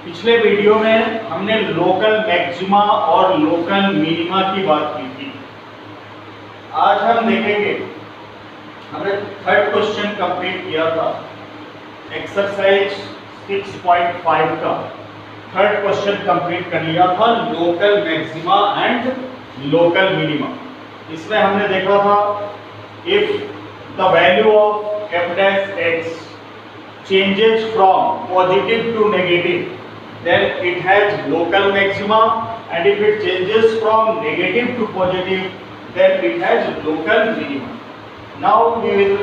पिछले वीडियो में हमने लोकल मैक्सिमा और लोकल मिनिमा की बात की थी। आज हम देखेंगे, हमने थर्ड क्वेश्चन कंप्लीट किया था एक्सरसाइज 6.5 का। थर्ड क्वेश्चन कंप्लीट कर लिया था, local maxima and local minima. इसमें हमने देखा था if the value of f dash x changes from positive to negative, then it has local maxima, and if it changes from negative to positive, then it has local minima. Now we will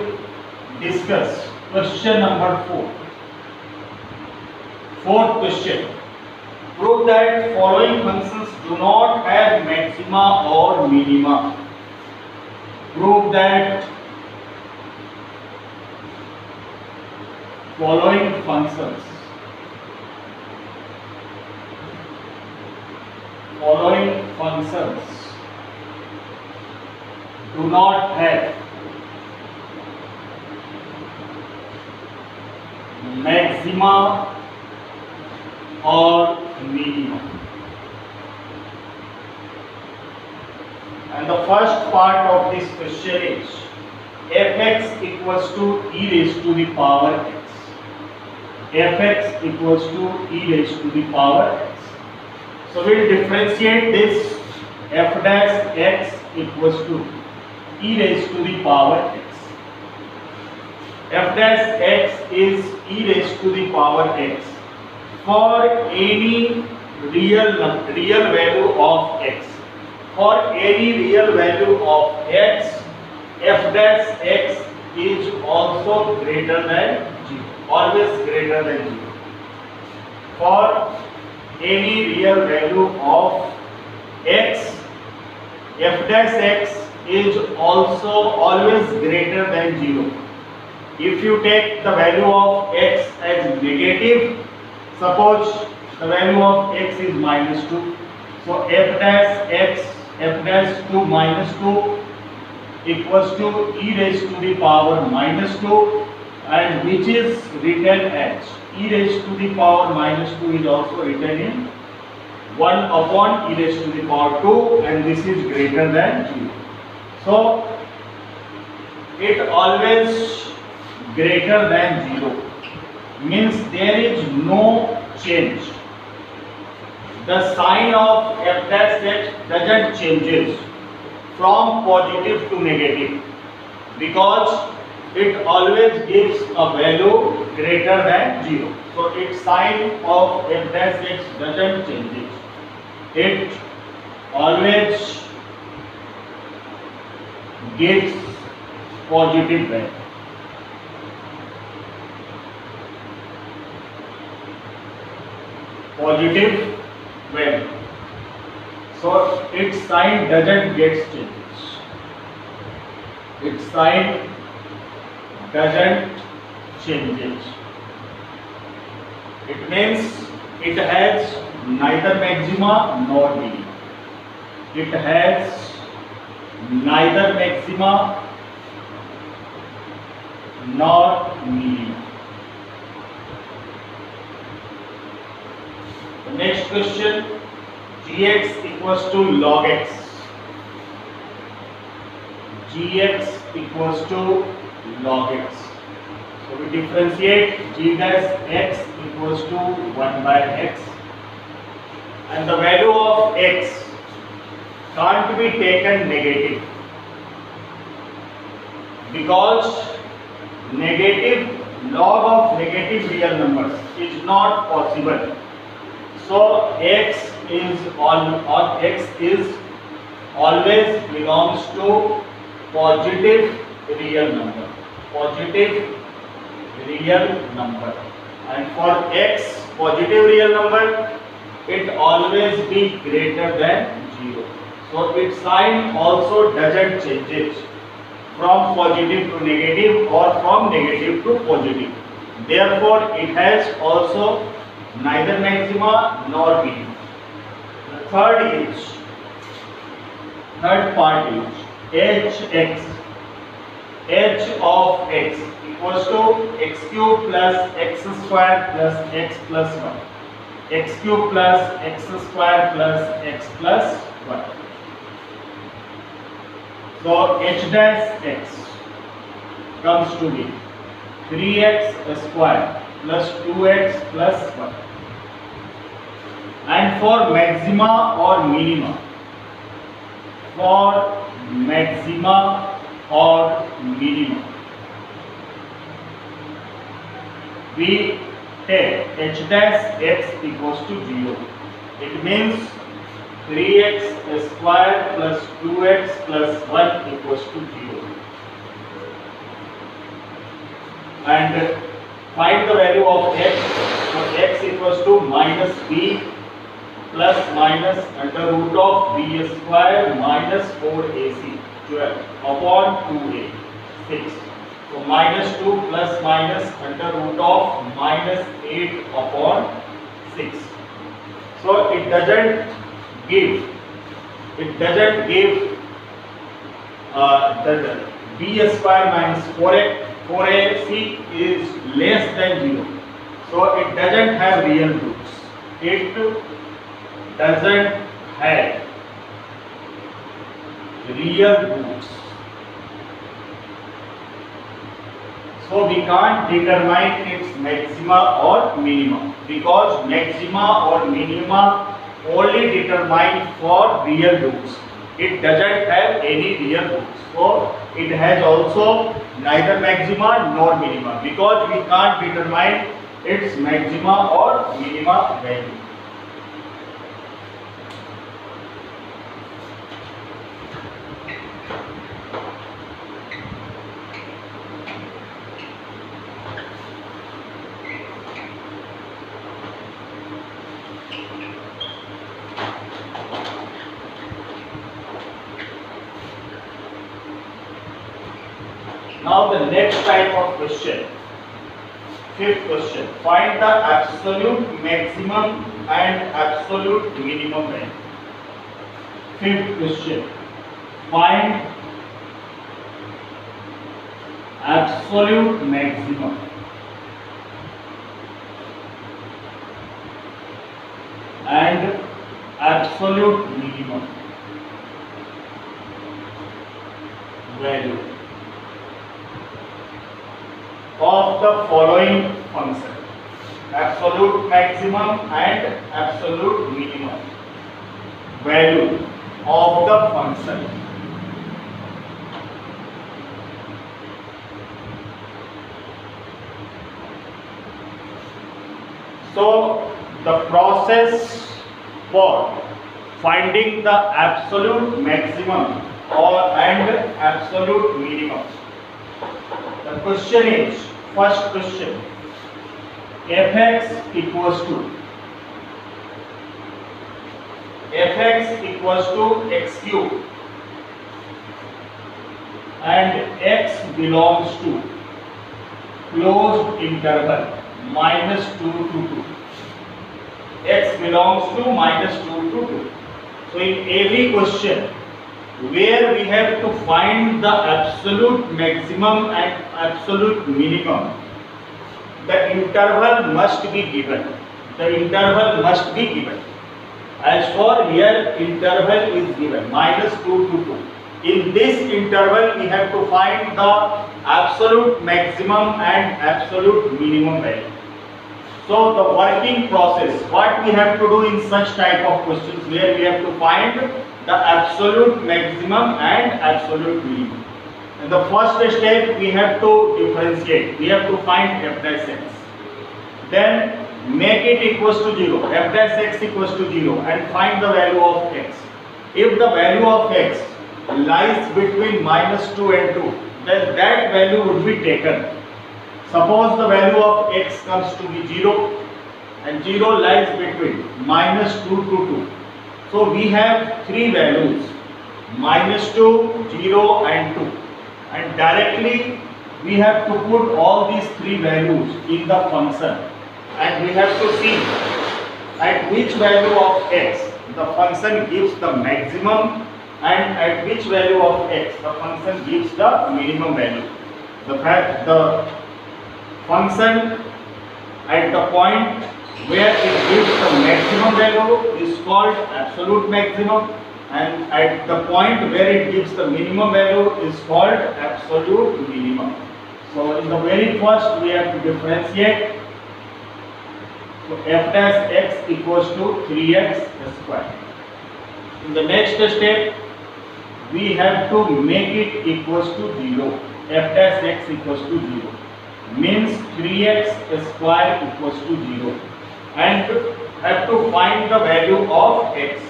discuss question number 4. Fourth question. Prove that following functions do not have maxima or minima. Prove that following functions do not have maxima or minima. And the first part of this question is fx equals to e raised to the power x. Fx equals to e raised to the power x. So we will differentiate this f dash x equals to e raised to the power x. F dash x is e raised to the power x for any real value of x. For any real value of x, f dash x is also greater than 0. Always greater than 0. For any real value of x, f dash x is also always greater than 0. If you take the value of x as negative, suppose the value of x is -2, so f dash 2 minus 2 equals to e raised to the power -2, and which is written as e raised to the power -2 is also written in 1 upon e raised to the power 2, and this is greater than 0. So it always greater than 0 means there is no change. The sign of f dash x doesn't changes from positive to negative because it always gives a value greater than 0. So its sign of f dash x doesn't changes. It always gives positive value. Positive value. So its sign doesn't get changes. Its sign doesn't changes. It means it has neither maxima nor minima. It has neither maxima nor minima. The next question, gx equals to log x. Gx equals to log x. So we differentiate g dash x equals to 1 by x, and the value of x can't be taken negative because log of negative real numbers is not possible. So x is always belongs to positive real number. Positive real number. And for x, positive real number, it always be greater than 0. So its sign also doesn't changes from positive to negative or from negative to positive. Therefore, it has also neither maxima nor minima. The third part is hx. H of x equals to x cube plus x square plus x plus 1. x cube plus x square plus x plus 1. So h dash x comes to be 3x square plus 2x plus 1. And for maxima or minima, we take h dash x equals to 0. It means 3x square plus 2x plus 1 equals to 0. And find the value of x. So x equals to minus b plus minus under root of b square minus 4ac 12 upon 2a 6. So minus 2 plus minus under root of minus 8 upon 6. So it doesn't give the b square minus 4ac is less than 0. So it doesn't have real roots. It doesn't have real roots. So we can't determine its maxima or minima, because maxima or minima only determined for real roots. It doesn't have any real roots. So it has also neither maxima nor minima, because we can't determine its maxima or minima value. Now the next type of question, fifth question, find the absolute maximum and absolute minimum value. Fifth question, find absolute maximum and absolute minimum value of the following function: absolute maximum and absolute minimum value of the function. So the process for finding the absolute maximum and absolute minimum. The question is, first question, fx equals to x cube and x belongs to closed interval -2 to 2. X belongs to -2 to 2. So in every question where we have to find the absolute maximum and absolute minimum, the interval must be given. As for here, interval is given -2 to 2. In this interval, we have to find the absolute maximum and absolute minimum value. So the working process, what we have to do in such type of questions where we have to find the absolute maximum and absolute minimum. In the first step, we have to differentiate. We have to find f dash x. Then make it equals to 0. F dash x equals to 0 and find the value of x. If the value of x lies between -2 and 2, then that value would be taken. Suppose the value of x comes to be 0 and 0 lies between -2 to 2. So we have three values, -2, 0 and 2, and directly we have to put all these three values in the function, and we have to see at which value of x the function gives the maximum and at which value of x the function gives the minimum value. The function at the point where it gives the maximum value is called absolute maximum, and at the point where it gives the minimum value is called absolute minimum. So in the very first we have to differentiate. So f dash x equals to 3x square. In the next step we have to make it equals to 0. F dash x equals to 0 means 3x square equals to 0, and have to find the value of x.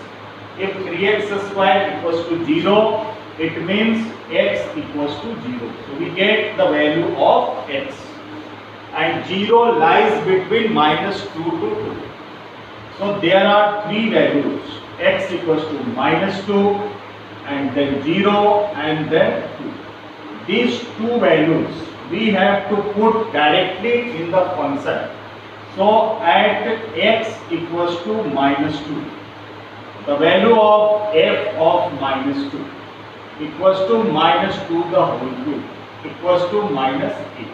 If 3x square equals to 0, it means x equals to 0. So we get the value of x, and 0 lies between -2 to 2. So there are three values, x equals to -2, and then 0, and then 2. These two values we have to put directly in the function. So at x equals to -2, the value of f of -2 equals to -2 the whole cube equals to -8.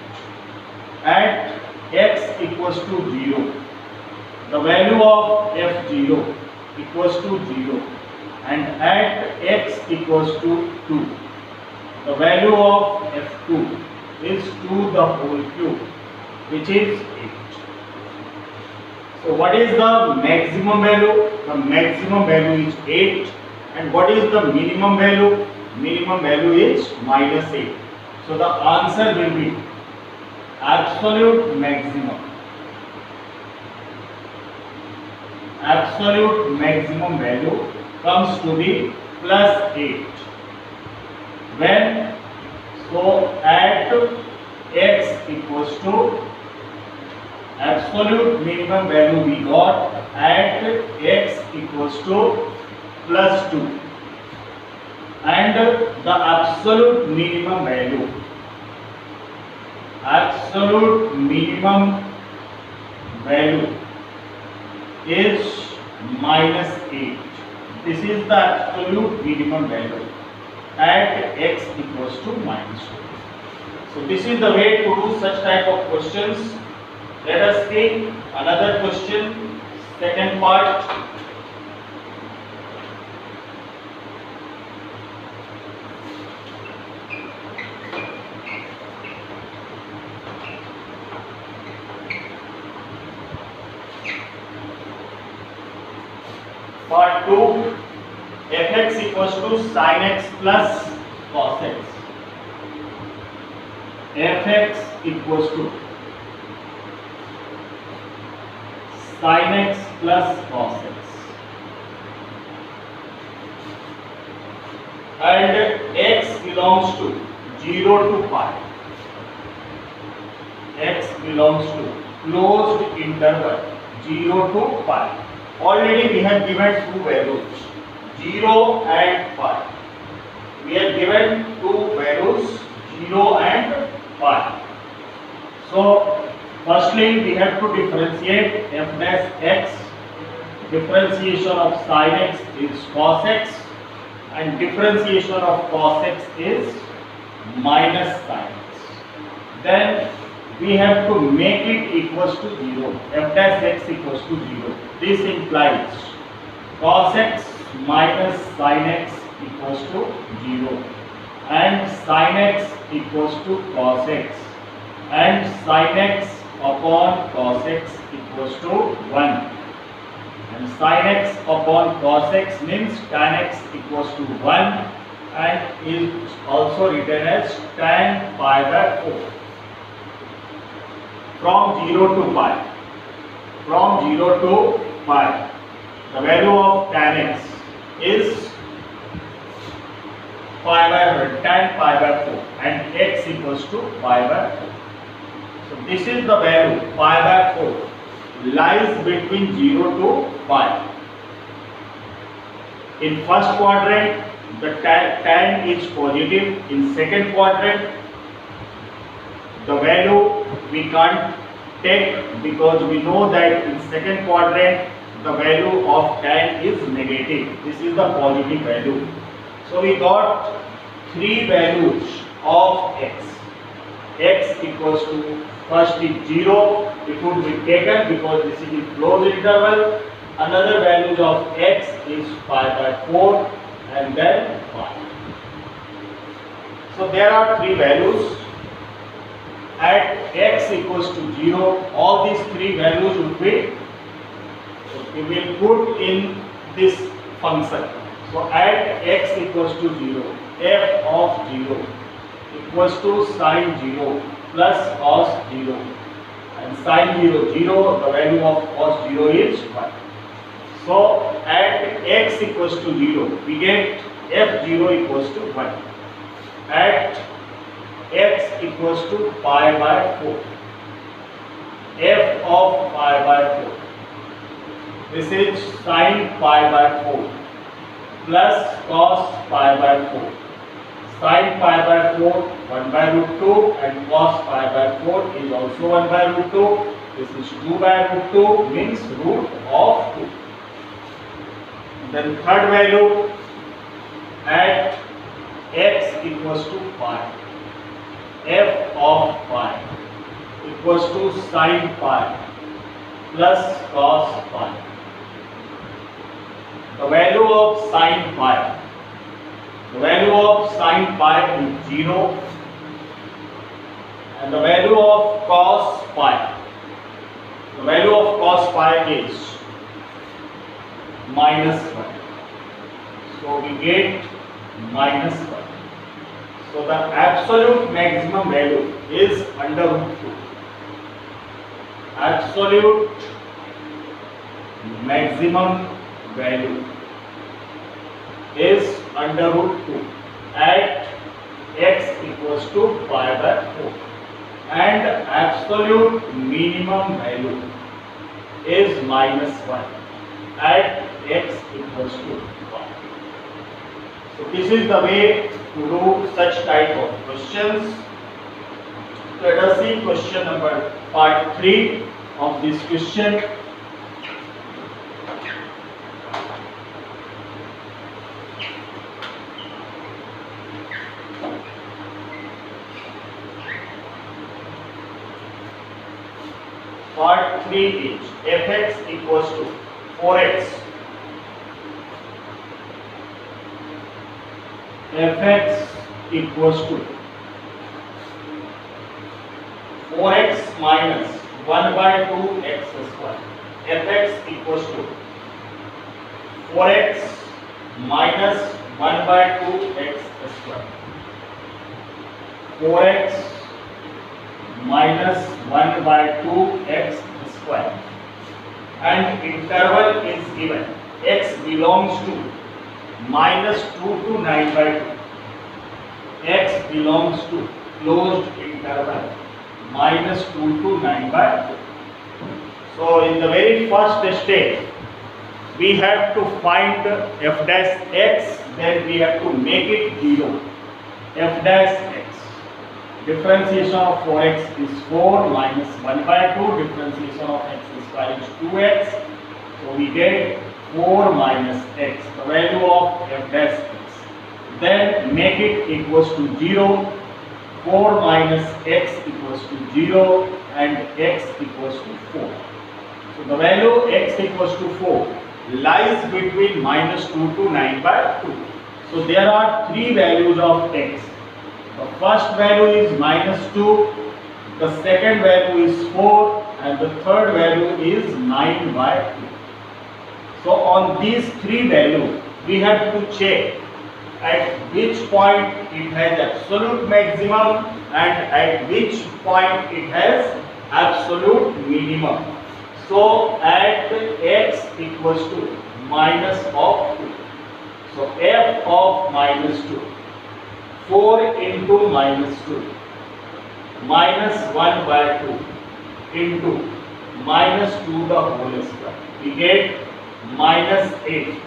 At x equals to 0, the value of f0 equals to 0, and at x equals to 2, the value of f2 is 2 the whole cube, which is 8. So what is the maximum value? The maximum value is 8. And what is the minimum value? Minimum value is -8. So the answer will be absolute maximum. Absolute maximum value comes to be +8. When? So at x equals to absolute minimum value we got at x equals to +2, and the absolute minimum value is -8. This is the absolute minimum value at x equals to -2. So this is the way to do such type of questions. Let us take another question, second part. Part 2, fx equals to sin x plus cos x. Fx equals to sin x plus cos x, and x belongs to 0 to pi. X belongs to closed interval 0 to pi. Already we have given two values, 0 and pi. We have given two values, 0 and pi. So firstly we have to differentiate f dash x. Differentiation of sin x is cos x, and differentiation of cos x is minus sin x. Then we have to make it equals to 0. F dash x equals to 0. This implies cos x minus sin x equals to 0, and sin x equals to cos x, and sin x upon cos x equals to 1, and sin x upon cos x means tan x equals to 1, and is also written as tan pi by 4. From 0 to pi, the value of tan x is tan pi by 4, and x equals to pi by 4. So this is the value, pi by 4 lies between 0 to pi. In first quadrant the tan is positive. In second quadrant the value we can't take, because we know that in second quadrant the value of tan is negative. This is the positive value. So we got three values of x. X equals to First is 0, it would be taken because this is a closed interval. Another values of x is pi by 4 and then pi. So there are three values. At x equals to 0, all these three values would be, we will put in this function. So at x equals to 0, f of 0 equals to sine 0 plus cos 0, and sine 0 0, the value of cos 0 is 1. So at x equals to 0, we get f0 equals to 1. At x equals to pi by 4, f of pi by 4, this is sine pi by 4 plus cos pi by 4. Sin pi by 4 1 by root 2 and cos pi by 4 is also 1 by root 2. This is 2 by root 2 means root of 2. Then third value at x equals to pi, f of pi equals to sin pi plus cos pi. The value of sin pi, the value of sin pi is 0 and the value of cos pi, the value of cos pi is minus 1. So we get minus 1. So the absolute maximum value is under root 2. Absolute maximum value is under root 2 at x equals to pi by 4, and absolute minimum value is minus 1 at x equals to 1. So this is the way to do such type of questions. Let us see question number part 3 of this question. Part 3 is fx equals to 4x. Fx equals to 4x minus 1 by 2 x square. Fx equals to 4x minus 1 by 2 x square. 4x minus 1 by 2 x square, and interval is given x belongs to minus 2 to 9 by 2. X belongs to closed interval minus 2 to 9 by 2. So in the very first step we have to find f dash x, then we have to make it 0. F dash x, differentiation of 4x is 4 minus 1 by 2, differentiation of x square is 2x. So we get 4 minus x, the value of f dash x. Then make it equals to 0. 4 minus x equals to 0 and x equals to 4. So the value x equals to 4 lies between minus 2 to 9 by 2. So there are three values of x. The first value is minus 2, the second value is 4 and the third value is 9 by 2. So on these three values we have to check at which point it has absolute maximum and at which point it has absolute minimum. So at x equals to minus of 2. So f of minus 2, 4 into minus 2, minus 1 by 2 into minus 2 the whole square. We get minus 8.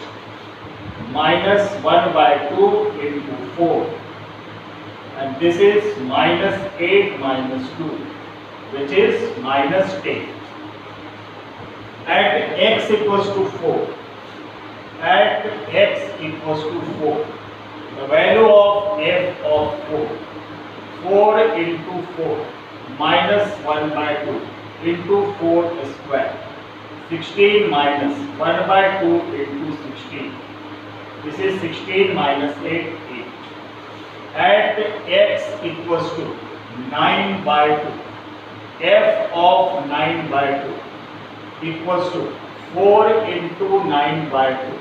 Minus 1 by 2 into 4, and this is minus 8 minus 2, which is minus 10. At x equals to 4, at x equals to 4, the value of f of 4, 4 into 4, minus 1 by 2 into 4 square. 16 minus 1 by 2 into 16. This is 16 minus 8, 8. At x equals to 9 by 2. F of 9 by 2 equals to 4 into 9 by 2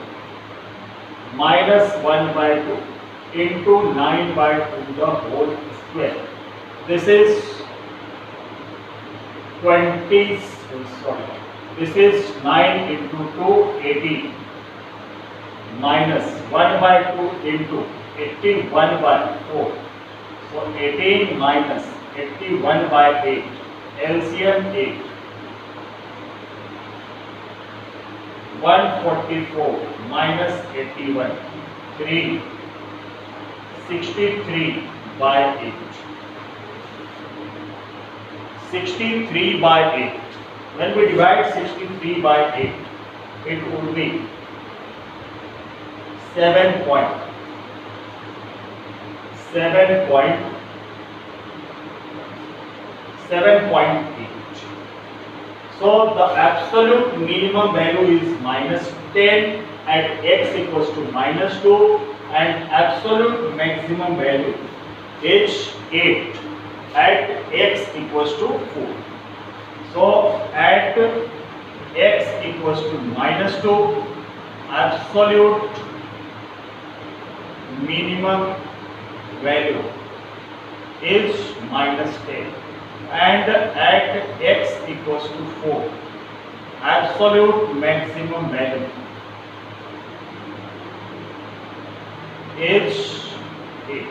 minus 1 by 2 into 9 by 2 the whole square. This is 20, sorry, this is 9 into 2, 18 minus 1 by 2 into 81 by 4. So 18 minus 81 by 8, LCM 8. 144 minus 81, 3, 63 by 8. 63 by 8. When we divide 63 by 8, it would be 7.8. So the absolute minimum value is minus 10 at x equals to minus 2 and absolute maximum value is 8 at x equals to 4. So at x equals to minus 2, absolute minimum value is minus 10 and at x equals to 4, absolute maximum value is 8.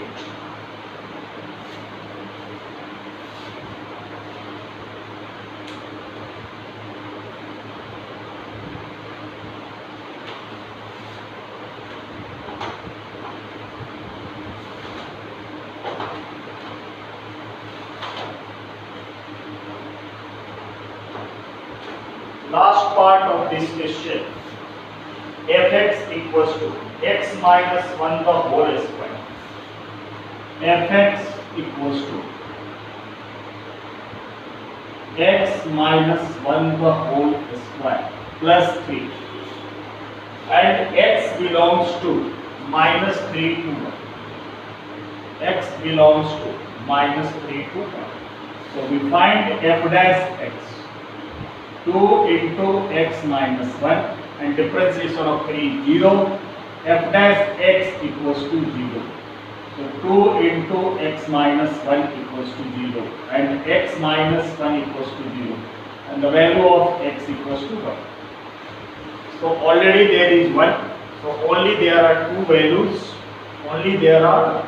Last part of this question, fx equals to x minus 1 the whole square. Fx equals to x minus 1 the whole square plus 3 and x belongs to minus 3 to 1. X belongs to minus 3 to 1. So we find f dash x. 2 into x minus 1 and differentiation of 3 0. F dash x equals to 0. So 2 into x minus 1 equals to 0 and x minus 1 equals to 0 and the value of x equals to 1. So already there is 1. So only there are two values. Only there are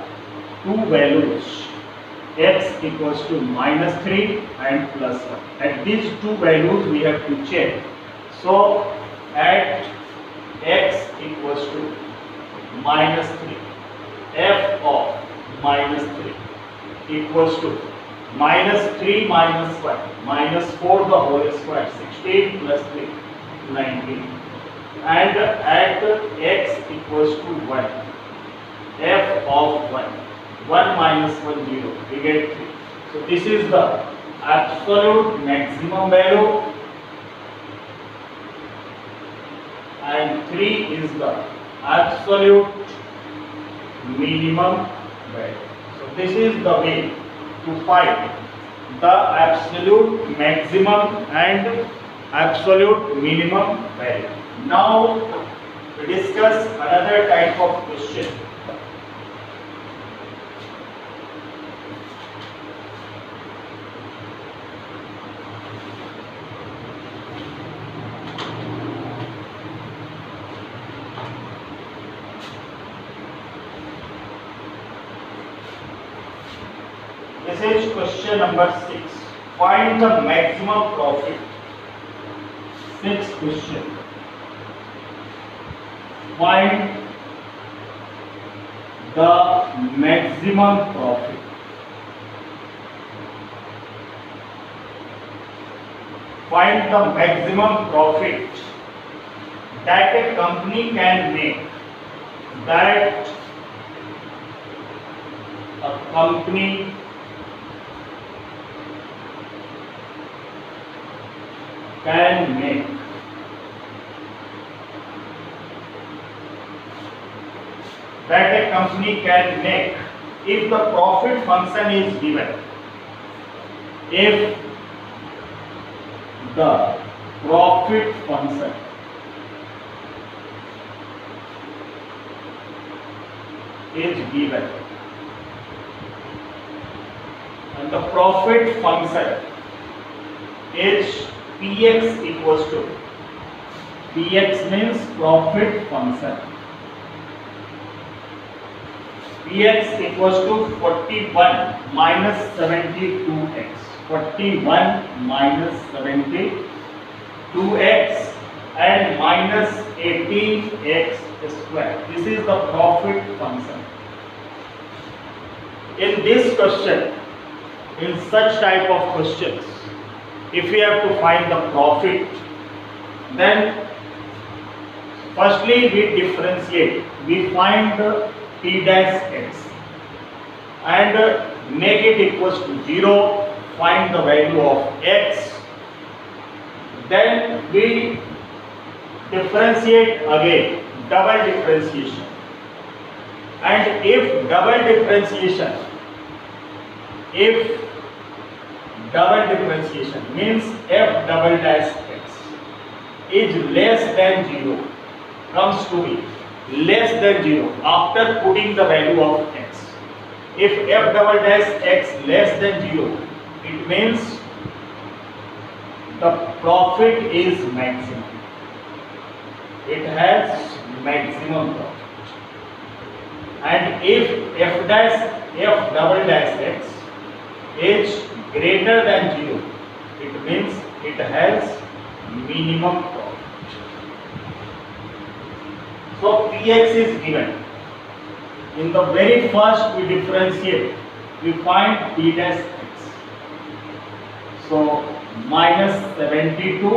two values. X equals to minus 3 and plus 1. At these two values we have to check. So at x equals to minus 3, f of minus 3 equals to minus 3 minus 1, minus 4 the whole square, 16 plus 3, 19. And at x equals to 1, f of 1. 1 minus 1, 0, we get 3. So this is the absolute maximum value and 3 is the absolute minimum value. So this is the way to find the absolute maximum and absolute minimum value. Now we discuss another type of question. This is question number 6. Find the maximum profit. 6th question. Find the maximum profit. Find the maximum profit that a company can make. That a company can make. That a company can make if the profit function is given. If the profit function is given, and the profit function is Px equals to, Px means profit function, Px equals to 41 minus 72x, 41 minus 72x and minus 18x square. This is the profit function. In this question, in such type of questions, if we have to find the profit, then firstly we differentiate, we find the P dash x and make it equals to 0, find the value of x, then we differentiate again, double differentiation, and if double differentiation means f double dash x is less than 0, comes to be less than 0 after putting the value of x. If f double dash x less than 0, it means the profit is maximum. It has maximum profit. And if f double dash x is greater than 0, it means it has minimum profit. So Px is given. In the very first we differentiate, we find P dash x. So minus 72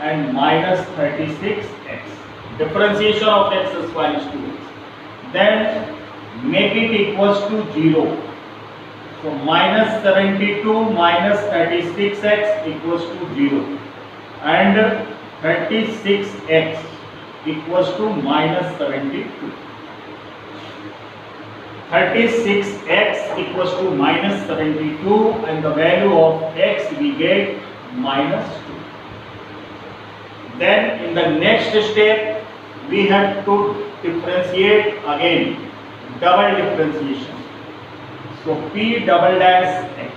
and minus 36x. Differentiation of x square is 2x. Then make it equals to 0. So minus 72 minus 36x equals to 0. And 36x equals to minus 72. 36x equals to minus 72 and the value of x we get minus 2. Then in the next step we have to differentiate again, double differentiation. So P double dash x.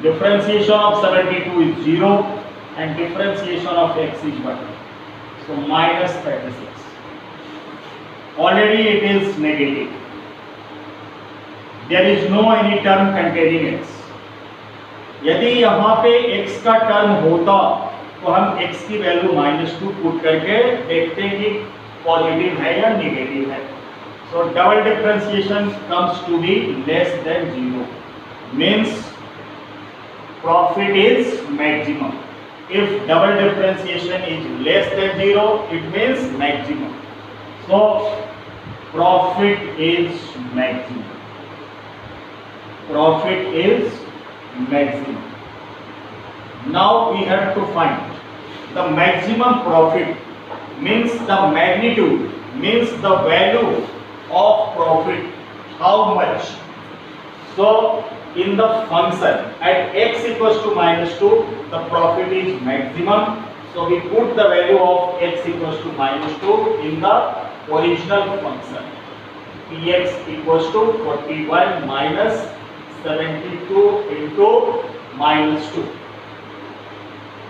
Differentiation of 72 is 0 and differentiation of x is 1. So minus 36. Already it is negative. There is no any term containing x. यदि यहाँ पे x का term होता तो हम x की value -2 put करके देखते हैं कि पॉजिटिव है या नेगेटिव है. So double differentiation comes to be less than 0, means profit is maximum. If double differentiation is less than 0, it means maximum. So profit is maximum. Profit is maximum. Now we have to find the maximum profit, means the magnitude, means the value of profit, how much. So in the function at x equals to -2, the profit is maximum. So we put the value of x equals to -2 in the original function. Px equals to 41 minus 72 into -2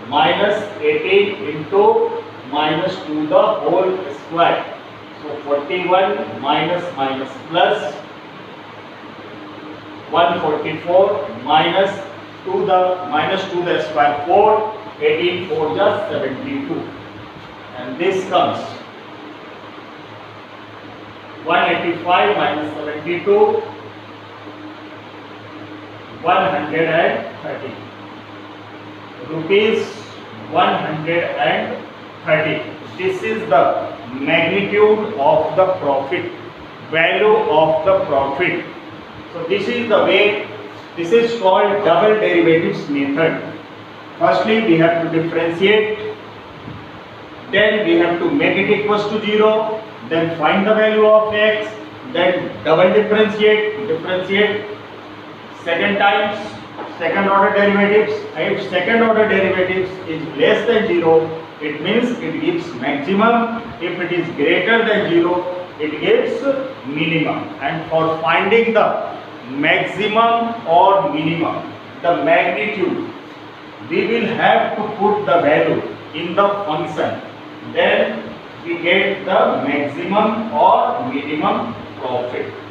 minus 18 into -2 the whole square. So 41 minus plus 144 minus 2 the square 4, 18 4 just 72, and this comes 185 minus 72, 130 rupees 130. This is the magnitude of the profit, value of the profit. So this is the way, this is called double derivatives method. Firstly, we have to differentiate. Then we have to make it equals to 0. Then find the value of x. Then double differentiate second times second order derivatives. If second order derivatives is less than 0, it means it gives maximum. If it is greater than 0, it gives minimum. And for finding the maximum or minimum, the magnitude, we will have to put the value in the function. Then we get the maximum or minimum profit.